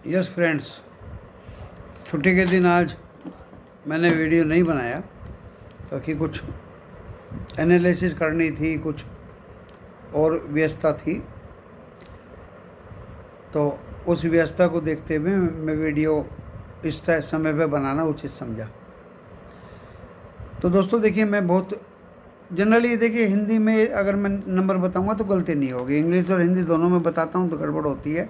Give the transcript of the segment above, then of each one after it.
Yes friends, छुट्टी के दिन आज मैंने वीडियो नहीं बनाया क्योंकि कुछ एनालिसिस करनी थी, कुछ और व्यस्तता थी। तो उस व्यस्तता को देखते हुए मैं वीडियो इस समय पे बनाना उचित समझा। तो दोस्तों देखिए, मैं बहुत जनरली देखिए हिंदी में अगर मैं नंबर बताऊंगा तो गलती नहीं होगी। इंग्लिश और हिंदी दोनों में बताता हूँ तो गड़बड़ होती है।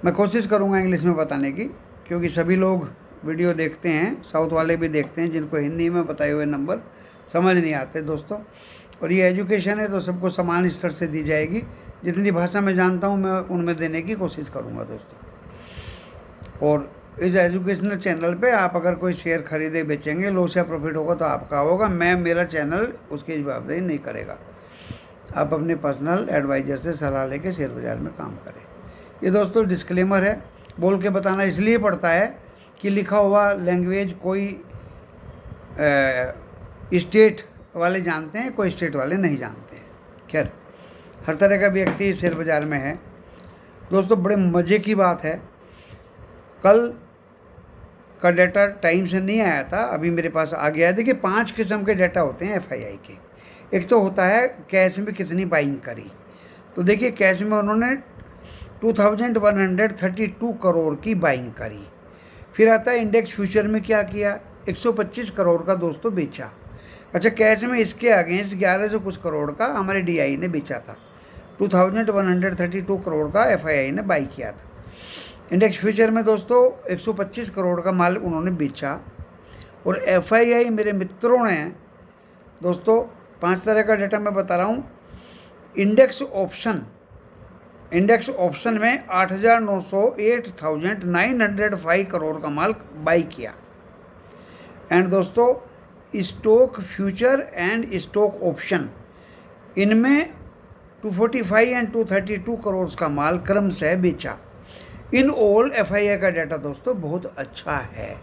मैं कोशिश करूँगा इंग्लिश में बताने की, क्योंकि सभी लोग वीडियो देखते हैं, साउथ वाले भी देखते हैं, जिनको हिंदी में बताए हुए नंबर समझ नहीं आते दोस्तों। और ये एजुकेशन है तो सबको समान स्तर से दी जाएगी। जितनी भाषा मैं जानता हूँ मैं उनमें देने की कोशिश करूँगा दोस्तों। और इस एजुकेशनल चैनल पे आप अगर कोई शेयर खरीदे बेचेंगे, लॉस या प्रॉफिट होगा तो आपका होगा। मेरा चैनल उसकी जवाबदेही नहीं करेगा। आप अपने पर्सनल एडवाइज़र से सलाह लेके शेयर बाज़ार में काम करें। ये दोस्तों डिस्क्लेमर है, बोल के बताना इसलिए पड़ता है कि लिखा हुआ लैंग्वेज कोई स्टेट वाले जानते हैं, कोई स्टेट वाले नहीं जानते हैं। खैर, हर तरह का व्यक्ति शेयर बाज़ार में है दोस्तों। बड़े मज़े की बात है, कल का डाटा टाइम से नहीं आया था, अभी मेरे पास आ गया है। देखिए 5 किस्म के डाटा होते हैं एफआईआई के। एक तो होता है कैश में कितनी बाइंग करी। तो देखिए कैश में उन्होंने 2132 करोड़ की बाइंग करी। फिर आता है इंडेक्स फ्यूचर में क्या किया, 125 करोड़ का दोस्तों बेचा। अच्छा, कैश में इसके अगेंस्ट 1100 कुछ करोड़ का हमारे डीआई ने बेचा था। 2132 करोड़ का एफआईआई ने बाई किया था। इंडेक्स फ्यूचर में दोस्तों 125 करोड़ का माल उन्होंने बेचा। और एफआईआई मेरे मित्रों ने दोस्तों 5 तरह का डाटा मैं बता रहा हूँ। इंडेक्स ऑप्शन में 8,905 करोड़ का माल बाई किया। एंड दोस्तों stock future and stock option, इनमें 245 एंड 232 करोड़ का माल क्रमशः बेचा। इन ऑल एफआईआई का डाटा दोस्तों बहुत अच्छा है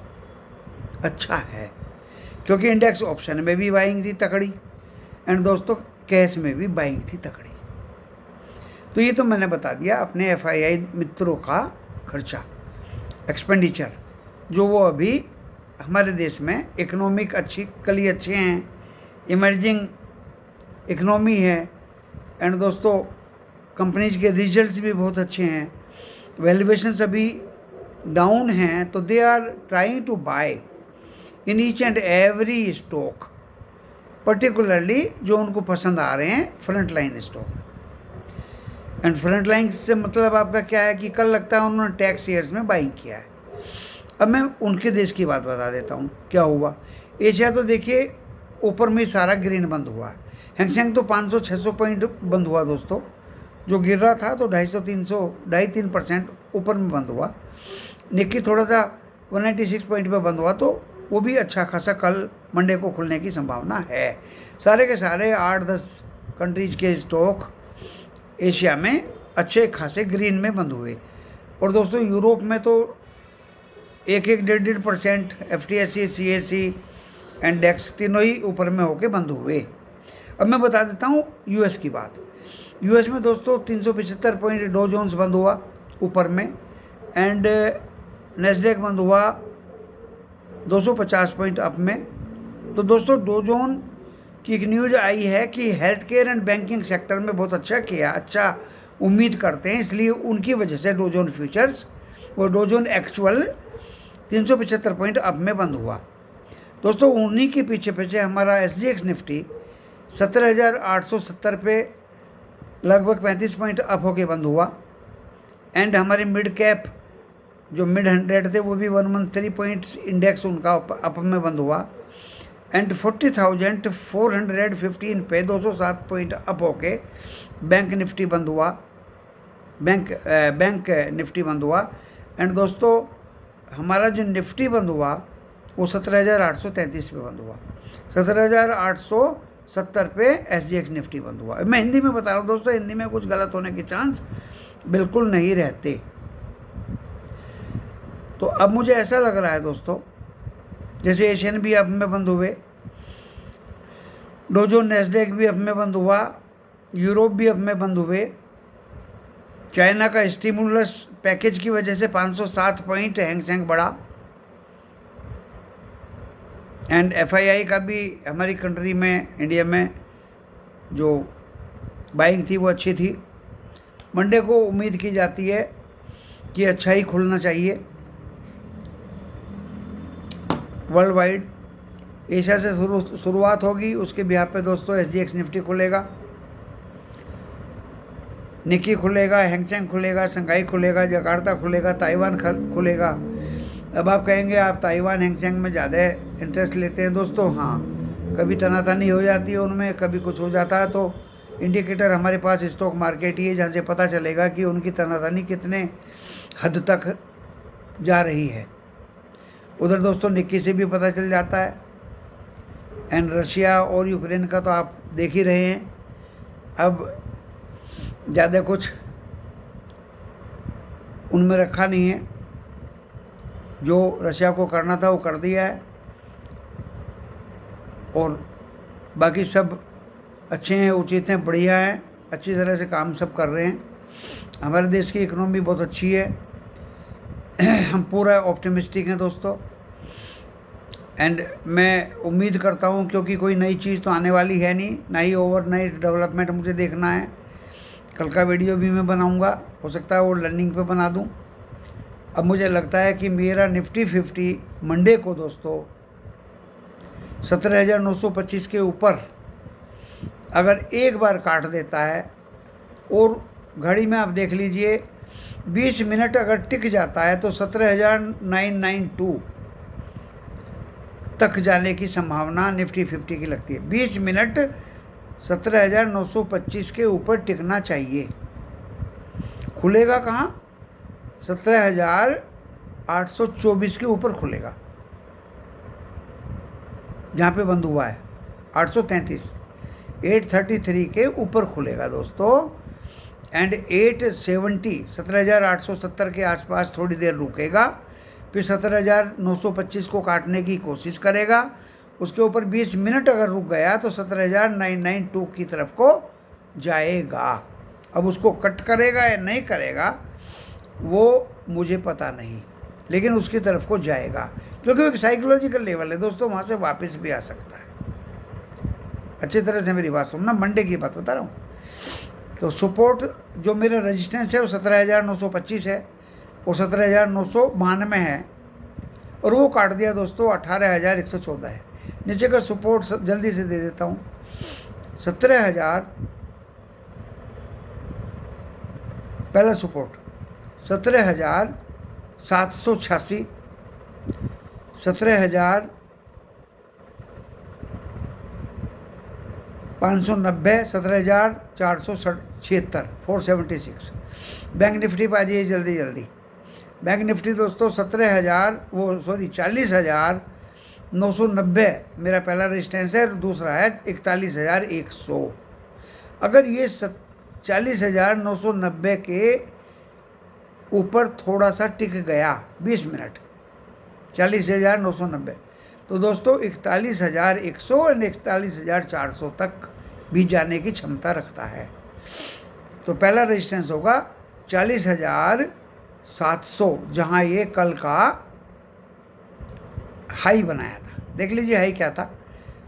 क्योंकि इंडेक्स ऑप्शन में भी बाइंग थी तकड़ी, एंड दोस्तों कैश में भी बाइंग थी तकड़ी। तो ये तो मैंने बता दिया अपने एफआईआई मित्रों का खर्चा, एक्सपेंडिचर, जो वो अभी हमारे देश में इकोनॉमिक कली अच्छे हैं, इमर्जिंग इकोनॉमी है। एंड दोस्तों कंपनीज के रिजल्ट्स भी बहुत अच्छे हैं, वैल्यूएशंस अभी डाउन हैं, तो they are trying to buy in each and every stock, particularly जो उनको पसंद आ रहे हैं front line stock. And front line से मतलब आपका क्या है कि कल लगता है उन्होंने टैक्स शेयर्स में बाइंग किया है। अब मैं उनके देश की बात बता देता हूँ क्या हुआ। एशिया तो देखिए ऊपर में सारा ग्रीन बंद हुआ है। हैंगसेंग तो 500-600 पॉइंट बंद हुआ दोस्तों, जो गिर रहा था तो 250-300-2.5-3% ऊपर में बंद हुआ। निक्की थोड़ा सा 196 पॉइंट पे बंद हुआ, तो वो भी अच्छा खासा कल मंडे को खुलने की संभावना है। सारे के सारे 8-10 कंट्रीज के स्टॉक एशिया में अच्छे खासे ग्रीन में बंद हुए। और दोस्तों यूरोप में तो 1-1.5% एफटीएसई, सीएसई एंड डेक्स तीनों ही ऊपर में होके बंद हुए। अब मैं बता देता हूँ यूएस की बात। यूएस में दोस्तों 375 पॉइंट डो जोन्स बंद हुआ ऊपर में, एंड नेस्डेक बंद हुआ 250 पॉइंट अप में। तो दोस्तों डो जोन की एक न्यूज़ आई है कि health care and banking sector में बहुत अच्छा किया, अच्छा उम्मीद करते हैं, इसलिए उनकी वजह से डो जोन फ्यूचर्स और Dow Jones actual 375 point up में बंद हुआ। दोस्तों उन्हीं के पीछे पीछे हमारा एसजीएक्स निफ्टी 17,870 पे लगभग 35 पॉइंट अप होके बंद हुआ। एंड हमारे मिड कैप जो मिड 100 थे वो भी 113 पॉइंट्स इंडेक्स उनका अप में बंद हुआ। एंड 40,415 पे 207 पॉइंट अप होके बैंक निफ्टी बंद हुआ, बैंक निफ्टी बंद हुआ। एंड दोस्तों हमारा जो निफ्टी बंद हुआ वो 17,833 पे बंद हुआ। 17,870 पे एसजीएक्स निफ्टी बंद हुआ। मैं हिंदी में बता रहा हूँ दोस्तों, हिंदी में कुछ गलत होने के चांस बिल्कुल नहीं रहते। तो अब मुझे ऐसा लग रहा है दोस्तों जैसे एशियन भी अप में बंद हुए, डो जोन नेस्डेक भी अप में बंद हुआ, यूरोप भी अप में बंद हुए, चाइना का स्टिमुलस पैकेज की वजह से 507 पॉइंट हैंगसेंग बढ़ा। एंड एफआईआई का भी हमारी कंट्री में, इंडिया में जो बाइंग थी वो अच्छी थी। मंडे को उम्मीद की जाती है कि अच्छा ही खुलना चाहिए वर्ल्ड वाइड। एशिया से शुरुआत होगी, उसके बिहार पे दोस्तों एसजीएक्स निफ्टी खुलेगा, निकी खुलेगा, हैंगसेंग खुलेगा, शंघाई खुलेगा, जकार्ता खुलेगा, ताइवान खुलेगा। अब आप कहेंगे आप ताइवान हैंगसेंग में ज़्यादा इंटरेस्ट लेते हैं दोस्तों। हाँ, कभी तनातनी हो जाती है उनमें, कभी कुछ हो जाता है, तो इंडिकेटर हमारे पास स्टॉक मार्केट ही है जहाँ से पता चलेगा कि उनकी तनातनी कितने हद तक जा रही है। उधर दोस्तों निक्की से भी पता चल जाता है। एंड रशिया और यूक्रेन का तो आप देख ही रहे हैं। अब ज़्यादा कुछ उनमें रखा नहीं है, जो रशिया को करना था वो कर दिया है, और बाकी सब अच्छे हैं, उचित हैं, बढ़िया हैं, अच्छी तरह से काम सब कर रहे हैं। हमारे देश की इकोनॉमी बहुत अच्छी है, हम पूरा ऑप्टिमिस्टिक हैं दोस्तों। एंड मैं उम्मीद करता हूँ, क्योंकि कोई नई चीज़ तो आने वाली है नहीं, ना ही ओवरनाइट डेवलपमेंट मुझे देखना है। कल का वीडियो भी मैं बनाऊँगा, हो सकता है वो लर्निंग पे बना दूँ। अब मुझे लगता है कि मेरा निफ्टी 50 मंडे को दोस्तों 17,925 के ऊपर अगर एक बार काट देता है, और घड़ी में आप देख लीजिए 20 मिनट अगर टिक जाता है तो 17,992 तक जाने की संभावना निफ्टी 50 की लगती है। 20 मिनट 17,925 के ऊपर टिकना चाहिए। खुलेगा कहाँ? 17,824 के ऊपर खुलेगा, जहाँ पे बंद हुआ है 833, 833 के ऊपर खुलेगा दोस्तों। एंड 870, 17,870 के आसपास थोड़ी देर रुकेगा, फिर 17,925 को काटने की कोशिश करेगा। उसके ऊपर 20 मिनट अगर रुक गया तो 17,992 की तरफ को जाएगा। अब उसको कट करेगा या नहीं करेगा वो मुझे पता नहीं, लेकिन उसकी तरफ को जाएगा, क्योंकि वो एक साइकोलॉजिकल लेवल है दोस्तों, वहाँ से वापस भी आ सकता है। अच्छी तरह से मेरी बात सुनना, मंडे की बात बता रहा हूँ। तो सपोर्ट जो मेरा रेजिस्टेंस है वो 17,925 है और 17,992 है, और वो काट दिया दोस्तों 18,114 है। नीचे का सपोर्ट जल्दी से दे देता हूँ, 17,000 पहला सपोर्ट 17,786, 17,590, 17,476, 476। बैंक निफ्टी पर आ जाइए जल्दी जल्दी। बैंक निफ्टी दोस्तों 40,990 मेरा पहला रेजिस्टेंस है, दूसरा है 41,100। अगर ये 40,990 के ऊपर थोड़ा सा टिक गया 20 मिनट, 40,990, तो दोस्तों 41,100 और 41,400 तक भी जाने की क्षमता रखता है। तो पहला रेजिस्टेंस होगा 40,700, जहां ये कल का हाई बनाया था। देख लीजिए हाई क्या था,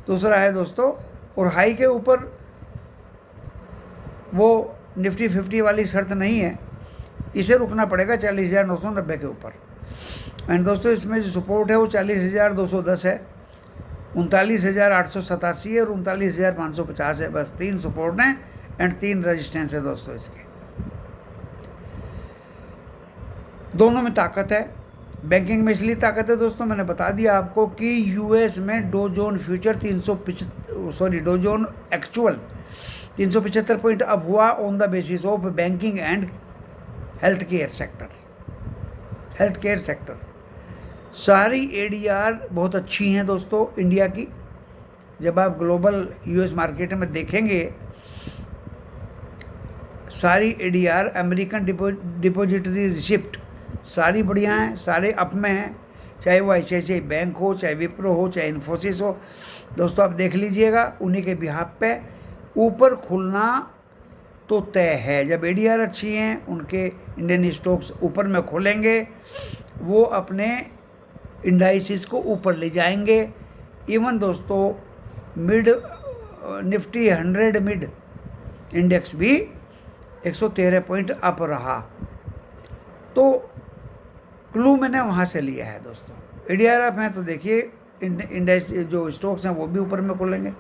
दूसरा है दोस्तों, और हाई के ऊपर वो निफ्टी 50 वाली शर्त नहीं है, इसे रुकना पड़ेगा 40,990 के ऊपर। एंड दोस्तों इसमें जो सपोर्ट है वो 40,210 है, 39,887 है और 39,550 है। बस 3 सपोर्ट हैं एंड 3 रेजिस्टेंस है दोस्तों इसके। दोनों में ताकत है। बैंकिंग में इसलिए ताकत है दोस्तों, मैंने बता दिया आपको कि यूएस में Dow Jones future Dow Jones actual 375 point up हुआ on the basis of banking and health care sector. सारी एडीआर बहुत अच्छी हैं दोस्तों इंडिया की। जब आप ग्लोबल यूएस मार्केट में देखेंगे, सारी एडीआर अमेरिकन डिपॉजिटरी रिसिप्ट सारी बढ़िया हैं, सारे अप में हैं, चाहे वो आईसीआईसीआई बैंक हो, चाहे विप्रो हो, चाहे इन्फोसिस हो। दोस्तों आप देख लीजिएगा, उन्हीं के बिहाफ पे ऊपर खुलना तो तय है। जब एडीआर अच्छी हैं, उनके इंडियन स्टॉक्स ऊपर में खोलेंगे, वो अपने इंडाइसिस को ऊपर ले जाएंगे। इवन दोस्तों मिड निफ्टी 100 मिड इंडेक्स भी 113 पॉइंट अप रहा। तो क्लू मैंने वहाँ से लिया है दोस्तों। एडीआर अप हैं तो देखिए इंडेक्स जो स्टॉक्स हैं वो भी ऊपर में खुलेंगे।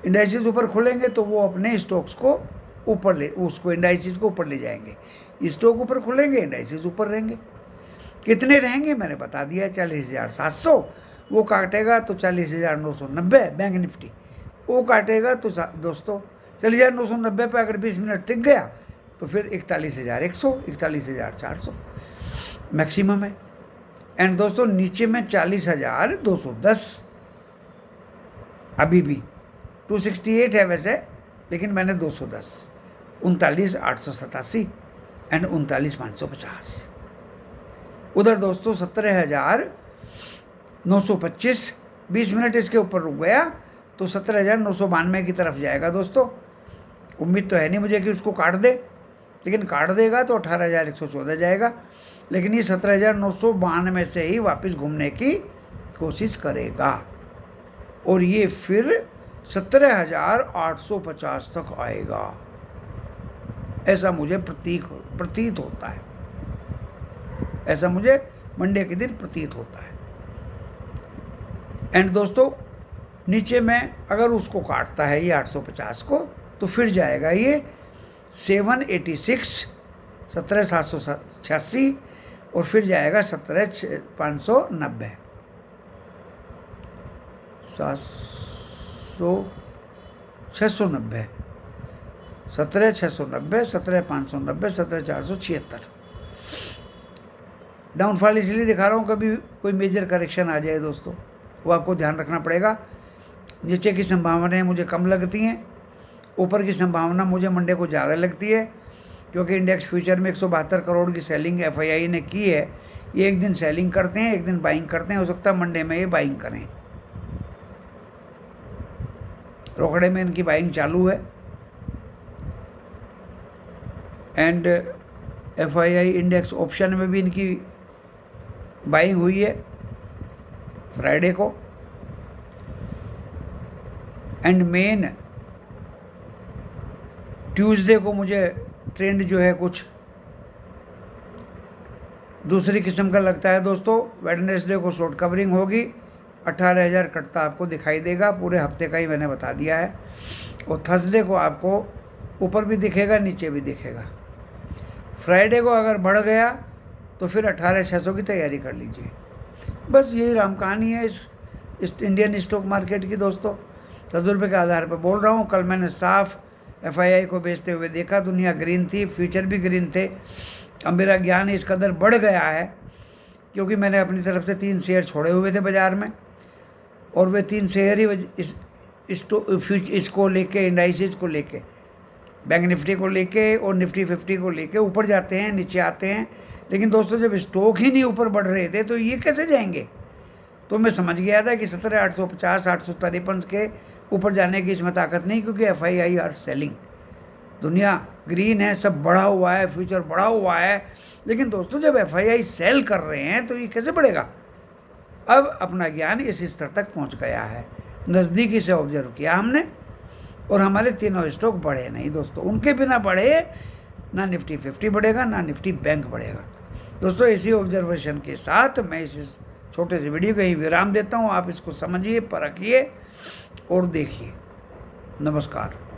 इंडाइसिस ऊपर खुलेंगे तो वो अपने स्टॉक्स को ऊपर उसको इंडाइसिस को ऊपर ले जाएंगे। स्टॉक ऊपर खुलेंगे, इंडाइसिस ऊपर रहेंगे। कितने रहेंगे मैंने बता दिया, 40,700। वो काटेगा तो 40,990 बैंक निफ्टी। वो काटेगा तो दोस्तों 40,990 पे अगर 20 मिनट टिक गया तो फिर 41,100, 41,400 मैक्सिमम है। एंड दोस्तों नीचे में 40,210 अभी भी 268 है वैसे, लेकिन मैंने 210, 39,887 एंड 39,550। उधर दोस्तों 17,925, 20 मिनट इसके ऊपर रुक गया तो 17,992 की तरफ जाएगा दोस्तों। उम्मीद तो है नहीं मुझे कि उसको काट दे, लेकिन काट देगा तो 18,114 जाएगा। लेकिन ये 17,992 से ही वापस घूमने की कोशिश करेगा और ये फिर 17,850 तक आएगा, ऐसा मुझे प्रतीत होता है। ऐसा मुझे मंडे के दिन प्रतीत होता है। एंड दोस्तों नीचे में अगर उसको काटता है ये 850 को, तो फिर जाएगा ये 786, 17,786 और फिर जाएगा 17,590, 690, 17,690, 17,590, 17,476। डाउनफॉल इसलिए दिखा रहा हूँ, कभी कोई मेजर करेक्शन आ जाए दोस्तों, वो आपको ध्यान रखना पड़ेगा। नीचे की संभावनाएं मुझे कम लगती हैं, ऊपर की संभावना मुझे मंडे को ज़्यादा लगती है, क्योंकि इंडेक्स फ्यूचर में 172 करोड़ की सेलिंग एफआईआई ने की है। ये एक दिन सेलिंग करते हैं, एक दिन बाइंग करते हैं, हो सकता है मंडे में ये बाइंग करें। रोकड़े में इनकी बाइंग चालू है। एंड एफआईआई इंडेक्स ऑप्शन में भी इनकी बाइंग हुई है फ्राइडे को। एंड मेन ट्यूसडे को मुझे ट्रेंड जो है कुछ दूसरी किस्म का लगता है दोस्तों। वेडनेसडे को शॉर्ट कवरिंग होगी, 18,000 कटता आपको दिखाई देगा, पूरे हफ्ते का ही मैंने बता दिया है। और थर्सडे को आपको ऊपर भी दिखेगा, नीचे भी दिखेगा। फ्राइडे को अगर बढ़ गया तो फिर 18,600 की तैयारी कर लीजिए। बस यही राम कहानी है इस इंडियन स्टॉक मार्केट की दोस्तों। तजुर्बे के आधार पर बोल रहा हूँ। कल मैंने साफ एफआईआई को बेचते हुए देखा, दुनिया ग्रीन थी, फ्यूचर भी ग्रीन थे। अब मेरा ज्ञान इस कदर बढ़ गया है क्योंकि मैंने अपनी तरफ से 3 शेयर छोड़े हुए थे बाज़ार में, और वे 3 शेयर ही इसको लेके, इंडाइसिस को लेके, बैंक निफ्टी को लेके और निफ्टी 50 को लेके ऊपर जाते हैं, नीचे आते हैं। लेकिन दोस्तों जब स्टॉक ही नहीं ऊपर बढ़ रहे थे तो ये कैसे जाएंगे? तो मैं समझ गया था कि 17,850, 853 के ऊपर जाने की इसमें ताकत नहीं, क्योंकि एफआईआई आर सेलिंग। दुनिया ग्रीन है, सब बढ़ा हुआ है, फ्यूचर बढ़ा हुआ है। लेकिन दोस्तों जब एफआईआई सेल कर रहे हैं तो ये कैसे बढ़ेगा? अब अपना ज्ञान इस स्तर तक पहुंच गया है, नज़दीकी से ऑब्जर्व किया हमने, और हमारे तीनों स्टॉक बढ़े नहीं दोस्तों। उनके बिना बढ़े ना निफ्टी 50 बढ़ेगा, ना निफ्टी बैंक बढ़ेगा दोस्तों। इसी ऑब्जर्वेशन के साथ मैं इस छोटे से वीडियो को ही विराम देता हूँ। आप इसको समझिए, परखिए और देखिए। नमस्कार।